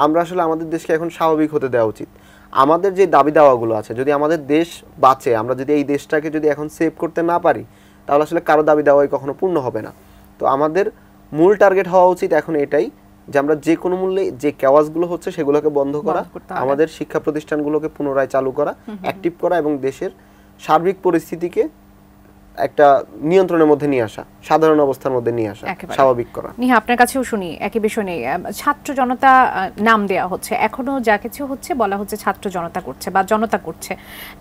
আমরা আসলে আমাদের দেশকে এখন স্বাভাবিক হতে দেওয়া উচিত। আমাদের যে দাবি দাওয়াগুলো আছে, যদি আমাদের দেশ বাঁচে, আমরা যদি এই দেশটাকে যদি এখন সেভ করতে না পারি তাহলে আসলে কারো দাবি দাওয়াই কখনো পূর্ণ হবে না। তো আমাদের মূল টার্গেট হওয়া উচিত এখন এটাই যে আমরা যে কোনো মূল্যে যে কেওয়াসগুলো হচ্ছে সেগুলোকে বন্ধ করা, আমাদের শিক্ষা প্রতিষ্ঠানগুলোকে পুনরায় চালু করা, অ্যাক্টিভ করা এবং দেশের সার্বিক পরিস্থিতিকে একটা নিয়ন্ত্রণের মধ্যে নিয়ে আসা, সাধারণ অবস্থার মধ্যে নিয়ে আসা, স্বাভাবিক করা। নিহা, আপনার কাছেও শুনি একই বিষয় নেই, ছাত্র জনতা নাম দেওয়া হচ্ছে, এখনো যা কিছু হচ্ছে বলা হচ্ছে ছাত্র জনতা করছে বা জনতা করছে,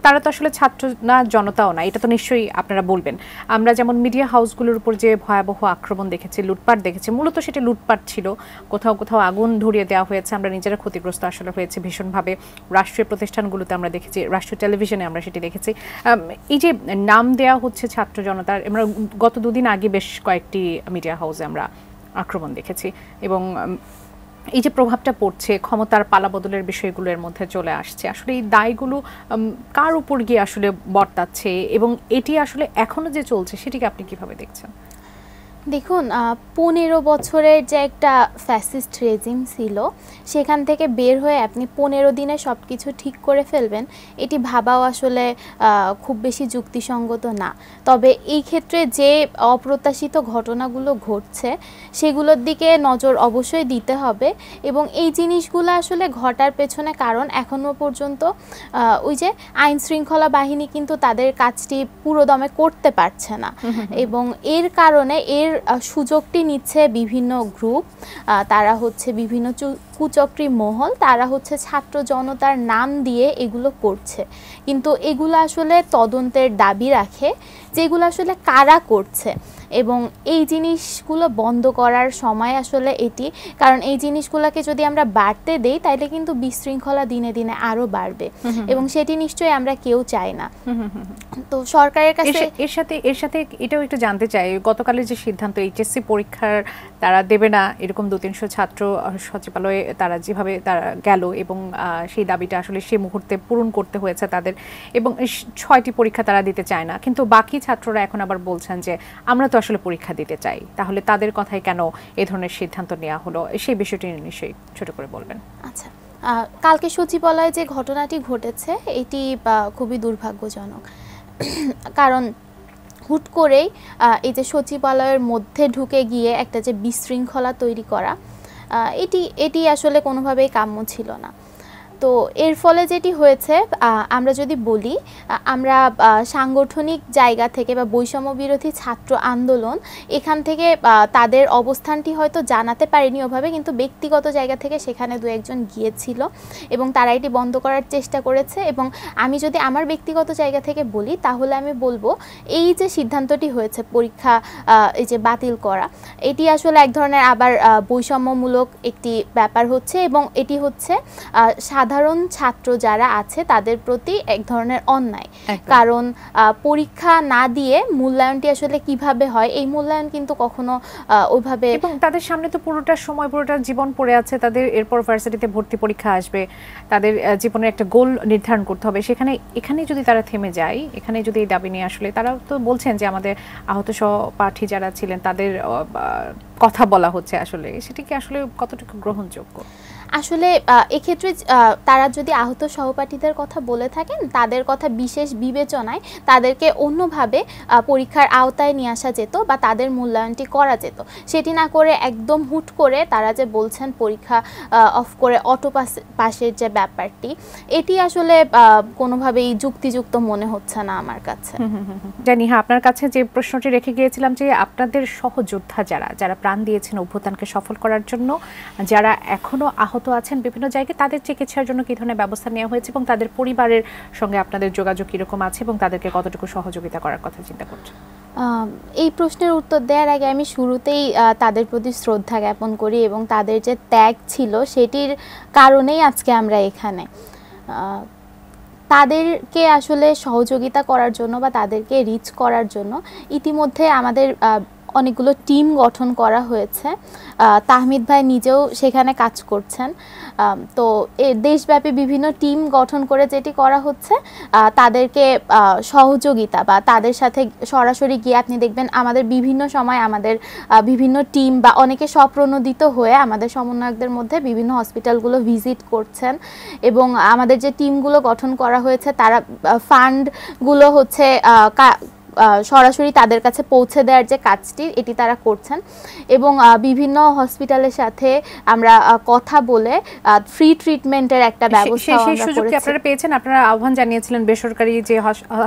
তারা তো আসলে ছাত্র না, জনতাও না, এটা তো নিশ্চয়ই আপনারা বলবেন। আমরা যেমন মিডিয়া হাউসগুলোর উপর যে ভয়াবহ আক্রমণ দেখেছি, লুটপাট দেখেছি, মূলত সেটা লুটপাট ছিল, কোথাও কোথাও আগুন ধরিয়ে দেওয়া হয়েছে, আমরা নিজেরা ক্ষতিগ্রস্ত আসলে হয়েছে ভীষণভাবে। রাষ্ট্রীয় প্রতিষ্ঠানগুলোতে আমরা দেখেছি, রাষ্ট্রীয় টেলিভিশনে আমরা সেটি দেখেছি। এই যে নাম দেওয়া হচ্ছে ছাত্র জনতার, আমরা গত দুদিন আগে বেশ কয়েকটি মিডিয়া হাউসে আমরা আক্রমণ দেখেছি, এবং এই যে প্রভাবটা পড়ছে, ক্ষমতার পালাবদলের বিষয়গুলোর মধ্যে চলে আসছে, আসলে এই দায়গুলো কার উপর গিয়ে আসলে বর্তাচ্ছে, এবং এটি আসলে এখনো যে চলছে সেটিকে আপনি কিভাবে দেখছেন? দেখুন, 15 বছরের যে একটা ফ্যাসিস্ট রেজিম ছিল, সেখান থেকে বের হয়ে আপনি 15 দিনে সব কিছু ঠিক করে ফেলবেন, এটি ভাবাও আসলে খুব বেশি যুক্তিসঙ্গত না। তবে এই ক্ষেত্রে যে অপ্রত্যাশিত ঘটনাগুলো ঘটছে সেগুলোর দিকে নজর অবশ্যই দিতে হবে, এবং এই জিনিসগুলো আসলে ঘটার পেছনে কারণ এখনও পর্যন্ত ওই যে আইন শৃঙ্খলা বাহিনী কিন্তু তাদের কাজটি পুরোদমে করতে পারছে না, এবং এর কারণে এর সুযোগটি নিচ্ছে বিভিন্ন গ্রুপ, তারা হচ্ছে বিভিন্ন কুচক্রী মহল, তারা হচ্ছে ছাত্র জনতার নাম দিয়ে এগুলো করছে। কিন্তু এগুলো আসলে তদন্তের দাবি রাখে, যেগুলো আসলে কারা করছে, এবং এই জিনিসগুলো বন্ধ করার সময় আসলে এটি, কারণ এই জিনিসগুলোকে যদি আমরা বাড়তে দেই তাইলে কিন্তু বিশৃঙ্খলা দিনে দিনে আরো বাড়বে, এবং সেটি নিশ্চয়ই আমরা কেউ চাই না। তো সরকারের কাছে এর সাথে এটাও একটু জানতে চাই, গতকালের যে সিদ্ধান্ত এইচএসসি পরীক্ষার তারা দেবে না এরকম 200-300 ছাত্র সচিবালয়ে তারা যেভাবে তারা গেল, এবং সেই দাবিটা আসলে সেই মুহূর্তে পূরণ করতে হয়েছে তাদের, এবং 6টি পরীক্ষা তারা দিতে চায় না, কিন্তু বাকি ছাত্ররা এখন আবার বলছেন যে আমরা তো আসলে পরীক্ষা দিতে চাই, তাহলে তাদের কথাই কেন এই ধরনের সিদ্ধান্ত নেওয়া হলো, সেই বিষয়টি নিশ্চয়ই ছোট করে বলবেন। আচ্ছা, কালকে সচিবালয়ে যে ঘটনাটি ঘটেছে এটি খুবই দুর্ভাগ্যজনক, কারণ হুট করেই এই যে সচিবালয়ের মধ্যে ঢুকে গিয়ে একটা যে বিশৃঙ্খলা তৈরি করা, এটি আসলে কোনোভাবেই কাম্য ছিল না। তো এর ফলে যেটি হয়েছে, আমরা যদি বলি, আমরা সাংগঠনিক জায়গা থেকে বা বৈষম্য বিরোধী ছাত্র আন্দোলন এখান থেকে তাদের অবস্থানটি হয়তো জানাতে পারেনি ওভাবে, কিন্তু ব্যক্তিগত জায়গা থেকে সেখানে দু একজন গিয়েছিল এবং তারা এটি বন্ধ করার চেষ্টা করেছে। এবং আমি যদি আমার ব্যক্তিগত জায়গা থেকে বলি তাহলে আমি বলবো এই যে সিদ্ধান্তটি হয়েছে পরীক্ষা এই যে বাতিল করা, এটি আসলে এক ধরনের আবার বৈষম্যমূলক একটি ব্যাপার হচ্ছে, এবং এটি হচ্ছে সাধারণ ছাত্র যারা আছে তাদের প্রতি এক ধরনের অন্যায়। কারণ পরীক্ষা না দিয়ে মূল্যায়নটি আসলে কিভাবে হয়, এই মূল্যায়ন কিন্তু কখনো ওইভাবে, এবং তাদের সামনে তো পুরোটা সময়, পুরোটা জীবন পড়ে আছে, তাদের এরপর ভার্সিটিতে ভর্তি পরীক্ষা আসবে, তাদের জীবনের একটা গোল নির্ধারণ করতে হবে, এখানে যদি তারা থেমে যায়, এখানে যদি এই দাবি নিয়ে আসলে, তারা তো বলছেন যে আমাদের আহত সহপাঠী যারা ছিলেন তাদের কথা বলা হচ্ছে, আসলে সেটি কি আসলে কতটুকু গ্রহণযোগ্য? আসলে এক্ষেত্রে তারা যদি আহত সহপাঠীদের কথা বলে থাকেন, তাদের কথা বিশেষ বিবেচনায় তাদেরকে অন্যভাবে পরীক্ষার আওতায় নিয়ে আসা যেত বা তাদের মূল্যায়নটি করা যেত, সেটি না করে একদম হুট করে তারা যে বলছেন পরীক্ষা অফ করে অটো পাসের যে ব্যাপারটি, এটি আসলে কোনোভাবেই যুক্তিযুক্ত মনে হচ্ছে না আমার কাছে। জানি, হ্যাঁ, আপনার কাছে যে প্রশ্নটি রেখে গিয়েছিলাম যে আপনাদের সহযোদ্ধা যারা প্রাণ দিয়েছেন অভ্যুত্থানকে সফল করার জন্য, যারা এখনো আহত আছেন বিভিন্ন জায়গায়, তাদের চিকিৎসার জন্য কি ধরনের ব্যবস্থা নেওয়া হয়েছে এবং তাদের পরিবারের সঙ্গে আপনাদের যোগাযোগ কিরকম আছে এবং তাদেরকে কতটুকু সহযোগিতা করার কথা চিন্তা করছেন? এই প্রশ্নের উত্তর দেওয়ার আগে আমি শুরুতেই তাদের প্রতি শ্রদ্ধা জ্ঞাপন করি, এবং তাদের যে ত্যাগ ছিল সেটির কারণেই আজকে আমরা এখানে। তাদেরকে আসলে সহযোগিতা করার জন্য বা তাদেরকে রিচ করার জন্য ইতিমধ্যে আমাদের অনেকগুলো টিম গঠন করা হয়েছে। তাহমিদ ভাই নিজেও সেখানে কাজ করছেন। তো দেশব্যাপী বিভিন্ন টিম গঠন করে যেটি করা হচ্ছে, তাদেরকে সহযোগিতা বা তাদের সাথে সরাসরি গিয়ে আপনি দেখবেন আমাদের বিভিন্ন সময় আমাদের বিভিন্ন টিম বা অনেকে স্বপ্রণোদিত হয়ে আমাদের সমন্বয়কদের মধ্যে বিভিন্ন হসপিটালগুলো ভিজিট করছেন, এবং আমাদের যে টিমগুলো গঠন করা হয়েছে তারা ফান্ডগুলো হচ্ছে সরাসরি তাদের কাছে পৌঁছে দেওয়ার যে কাজটি এটি তারা করছেন এবং বিভিন্ন হসপিটালের সাথে আমরা কথা বলে ফ্রি ট্রিটমেন্টের একটা ব্যবস্থা সেই সুযোগ কি আপনারা পেয়েছেন? আপনারা আহ্বান জানিয়েছিলেন বেসরকারি যে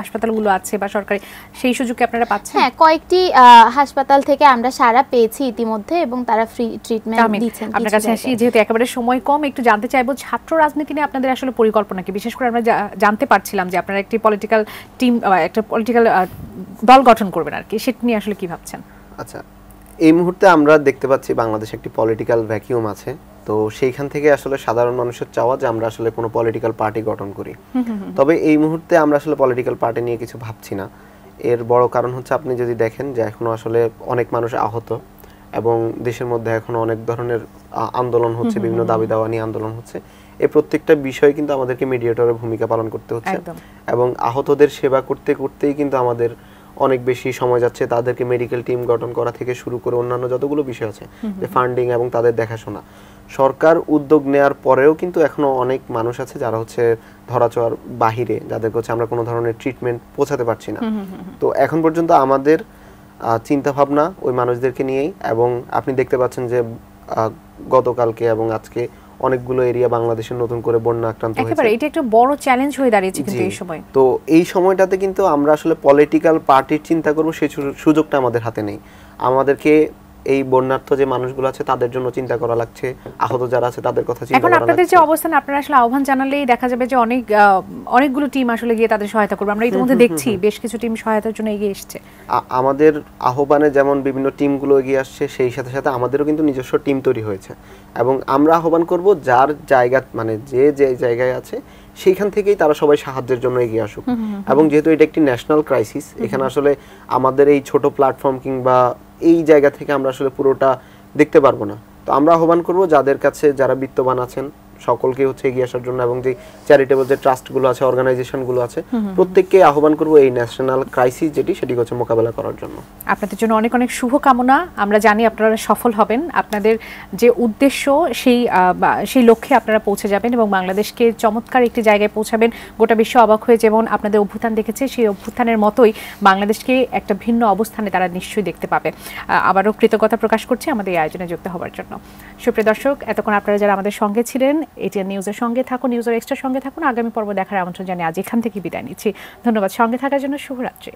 হাসপাতালগুলো আছে বা সরকারি, সেই সুযোগ কি আপনারা পাচ্ছেন? হ্যাঁ, কয়েকটি হাসপাতাল থেকে আমরা সাড়া পেয়েছি ইতিমধ্যে এবং তারা ফ্রি ট্রিটমেন্ট দিচ্ছেন। আপনার কাছে আসি, যেহেতু একেবারে সময় কম, একটু জানতে চাইবো ছাত্র রাজনীতি নিয়ে আপনাদের আসলে পরিকল্পনা কি? বিশেষ করে আমরা জানতে পারছিলাম যে আপনারা একটি পলিটিক্যাল টিম, একটা পলিটিক্যাল দল গঠন করবেন আর কি, সেটা নিয়ে আসলে কি ভাবছেন? আচ্ছা, এই মুহূর্তে আমরা দেখতে পাচ্ছি বাংলাদেশে একটি পলিটিক্যাল ভ্যাকিউম আছে। তো সেইখান থেকে আসলে সাধারণ মানুষের চাওয়া যে আমরা আসলে কোনো পলিটিক্যাল পার্টি গঠন করি। তবে এই মুহূর্তে আমরা আসলে পলিটিক্যাল পার্টি নিয়ে কিছু ভাবছি না। এর বড় কারণ হচ্ছে আপনি যদি দেখেন যে এখনো আসলে অনেক মানুষ আহত এবং দেশের মধ্যে এখনো অনেক ধরনের আন্দোলন হচ্ছে, বিভিন্ন দাবি দাওয়া নিয়ে আন্দোলন হচ্ছে। এই প্রত্যেকটা বিষয় কিন্তু আমাদেরকে মিডিয়েটরের ভূমিকা পালন করতে হচ্ছে এবং আহতদের সেবা করতে করতেই কিন্তু আমাদের অনেক বেশি সময় যাচ্ছে। তাদেরকে মেডিকেল টিম গঠন করা থেকে শুরু করে অন্যান্য যতগুলো বিষয় আছে, যে ফান্ডিং এবং তাদের দেখাশোনা, সরকার উদ্যোগ নেওয়ার পরেও কিন্তু এখনো অনেক মানুষ আছে যারা হচ্ছে ধরাছোঁয়ার বাহিরে, যাদেরকে হচ্ছে আমরা কোনো ধরনের ট্রিটমেন্ট পৌঁছাতে পারছি না। তো এখন পর্যন্ত আমাদের চিন্তা ভাবনা ওই মানুষদেরকে নিয়েই, এবং আপনি দেখতে পাচ্ছেন যে গতকালকে এবং আজকে অনেকগুলো এরিয়া বাংলাদেশের নতুন করে বন্যা আক্রান্ত হয়েছে। একেবারে এটা একটা বড় চ্যালেঞ্জ হয়ে দাঁড়িয়েছে কিন্তু এই সময়। তো এই সময়টাতে কিন্তু আমরা আসলে পলিটিক্যাল পার্টির চিন্তা করব সেই সুযোগটা আমাদের হাতে নেই। আমাদেরকে এই বন্যার্থ যে মানুষগুলো আছে তাদের জন্য চিন্তা করা লাগছে, আহত যারা আছে তাদের কথা চিন্তা করা লাগছে। এখন আপনাদের যে অবস্থান, আপনারা আসলে আহ্বান জানালেই দেখা যাবে যে অনেকগুলো টিম আসলে গিয়ে তাদের সহায়তা করবে। আমরা ইতিমধ্যে দেখছি বেশ কিছু টিম সহায়তার জন্য এগিয়ে এসেছে। আমাদের আহ্বানে যেমন বিভিন্ন টিমগুলো এগিয়ে আসছে, সেই সাথে সাথে আমাদেরও কিন্তু নিজস্ব টিম তৈরি হয়েছে এবং আমরা আহ্বান করব যার জায়গা, মানে যে জায়গায় আছে সেইখান থেকেই তারা সবাই সাহায্যের জন্য এগিয়ে আসুক। এবং যেহেতু এটা একটি ন্যাশনাল ক্রাইসিস, এখানে আসলে আমাদের এই ছোট প্ল্যাটফর্ম কিংবা এই জায়গা থেকে আমরা আসলে পুরোটা দেখতে পারবো না। তো আমরা আহ্বান করব যাদের কাছে, যারা বিত্তবান আছেন, সকলকে হচ্ছে এগিয়ে আসার জন্য, এবং যে চ্যারিটেবল যে ট্রাস্টগুলো আছে, অর্গানাইজেশনগুলো আছে, প্রত্যেককে আহ্বান করব এই ন্যাশনাল ক্রাইসিস সেটি হচ্ছে মোকাবেলা করার জন্য। আপনাদের জন্য অনেক অনেক শুভকামনা। আমরা জানি আপনারা সফল হবেন, আপনাদের যে উদ্দেশ্য সেই লক্ষ্যে আপনারা পৌঁছে যাবেন এবং বাংলাদেশকে চমৎকার একটি জায়গায় পৌঁছাবেন। গোটা বিশ্ব অবাক হয়ে যেমন আপনাদের অভ্যুত্থান দেখেছে, সেই অভ্যুত্থানের মতোই বাংলাদেশকে একটা ভিন্ন অবস্থানে তারা নিশ্চয়ই দেখতে পাবে। আবারও কৃতজ্ঞতা প্রকাশ করছি আমাদের এই আয়োজনে যুক্ত হওয়ার জন্য। সুপ্রিয় দর্শক, এতক্ষণ আপনারা যারা আমাদের সঙ্গে ছিলেন, এটিএন নিউজের সঙ্গে থাকুন, নিউজের এক্সট্রার সঙ্গে থাকুন। আগামী পর্ব দেখার আমন্ত্রণ জানিয়ে আজ এখান থেকে বিদায় নিচ্ছি। ধন্যবাদ সঙ্গে থাকার জন্য। শুভরাত্রি।